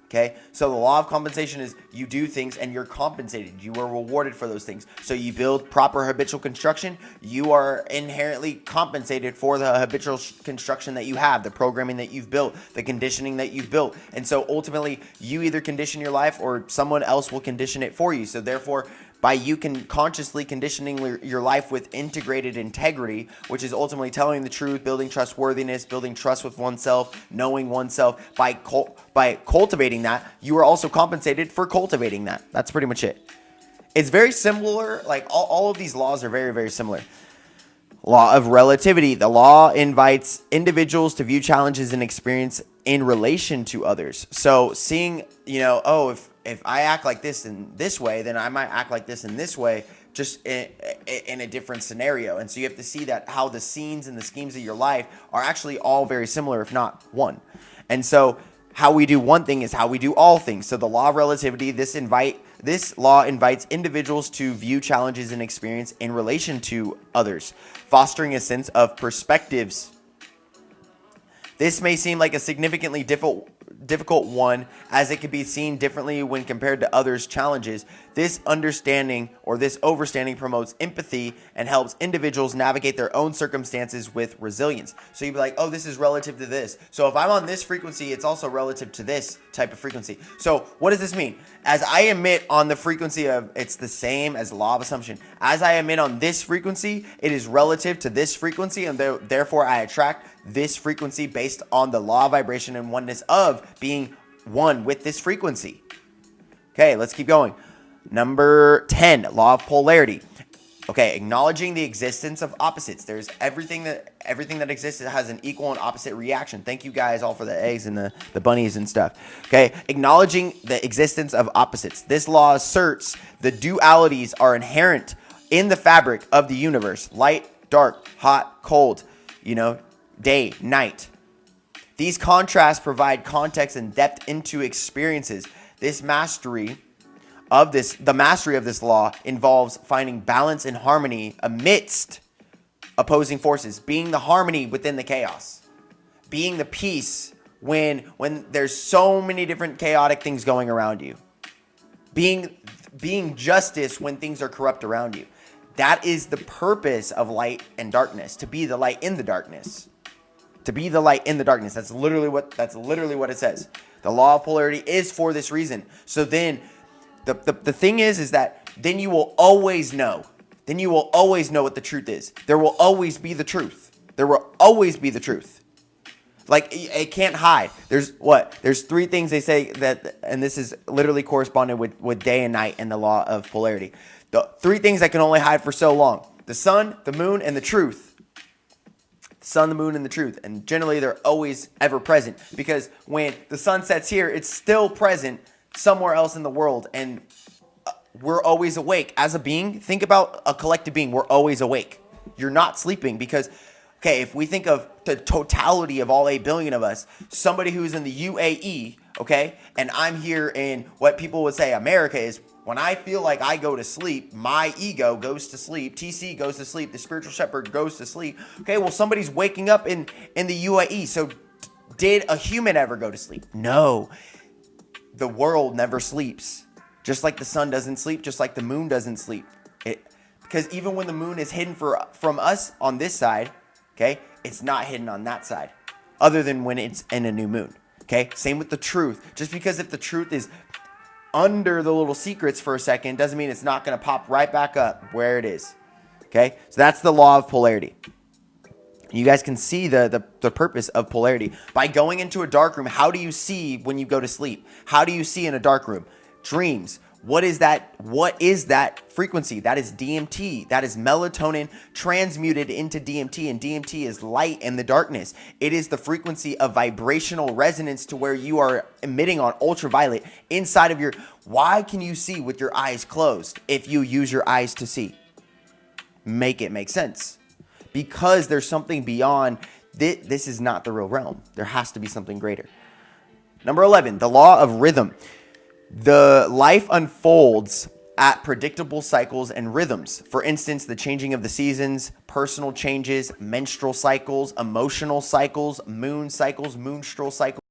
Okay, so the law of compensation is you do things and you're compensated. You are rewarded for those things. So you build proper habitual construction, you are inherently compensated for the habitual construction that you have, the programming that you've built, the conditioning that you've built. And so ultimately, you either condition your life or someone else will condition it for you. So therefore, by you can consciously conditioning your life with integrated integrity, which is ultimately telling the truth, building trustworthiness, building trust with oneself, knowing oneself. By cultivating that, you are also compensated for cultivating that. That's pretty much it. It's very similar. Like all of these laws are very, very similar. Law of relativity. The law invites individuals to view challenges and experience in relation to others. So seeing, if I act like this in this way, then I might act like this in this way, just in a different scenario. And so you have to see that how the scenes and the schemes of your life are actually all very similar, if not one. And so how we do one thing is how we do all things. So the law of relativity, this law invites individuals to view challenges and experience in relation to others, fostering a sense of perspectives. This may seem like a significantly difficult one, as it can be seen differently when compared to others' challenges. This understanding or this overstanding promotes empathy and helps individuals navigate their own circumstances with resilience. So you'd be like, oh, this is relative to this. So if I'm on this frequency, it's also relative to this type of frequency. So what does this mean? As I emit on the frequency of, it's the same as law of assumption. As I emit on this frequency, it is relative to this frequency, and therefore I attract this frequency based on the law of vibration and oneness of being one with this frequency. Okay, let's keep going. Number 10, law of polarity. Okay, acknowledging the existence of opposites. There's everything that exists has an equal and opposite reaction. Thank you guys all for the eggs and the bunnies and stuff. Okay, acknowledging the existence of opposites. This law asserts the dualities are inherent in the fabric of the universe. Light, dark, hot, cold, day, night. These contrasts provide context and depth into experiences. The mastery of this law involves finding balance and harmony amidst opposing forces, being the harmony within the chaos, being the peace when there's so many different chaotic things going around you, being justice when things are corrupt around you. That is the purpose of light and darkness, to be the light in the darkness. To be the light in the darkness. That's literally what it says. The law of polarity is for this reason. So then the thing is that then you will always know. Then you will always know what the truth is. There will always be the truth. There will always be the truth. Like, it can't hide. There's three things they say that, and this is literally corresponded with day and night in the law of polarity. The three things that can only hide for so long: the sun, the moon, and the truth. The sun, the moon, and the truth. And generally, they're always ever present, because when the sun sets here, it's still present somewhere else in the world, and we're always awake. As a being, think about a collective being. We're always awake. You're not sleeping because, okay, if we think of the totality of all 8 billion of us, somebody who's in the UAE, okay, and I'm here in what people would say America is, when I feel like I go to sleep, my ego goes to sleep, TC goes to sleep, the spiritual shepherd goes to sleep. Okay, well, somebody's waking up in the UAE. So did a human ever go to sleep? No. The world never sleeps. Just like the sun doesn't sleep, just like the moon doesn't sleep. Because even when the moon is hidden from us on this side, okay, it's not hidden on that side, other than when it's in a new moon. Okay, same with the truth. Just because if the truth is under the little secrets for a second doesn't mean it's not going to pop right back up where it is. Okay, so that's the law of polarity. You guys can see the purpose of polarity. By going into a dark room, how do you see when you go to sleep? How do you see in a dark room? Dreams. What is that? What is that frequency? That is DMT. That is melatonin transmuted into DMT, and DMT is light in the darkness. It is the frequency of vibrational resonance to where you are emitting on ultraviolet inside of your... Why can you see with your eyes closed if you use your eyes to see? Make it make sense. Because there's something beyond. This is not the real realm. There has to be something greater. Number 11, the law of rhythm. The life unfolds at predictable cycles and rhythms. For instance, the changing of the seasons, personal changes, menstrual cycles, emotional cycles, moon cycles, moonstral cycles.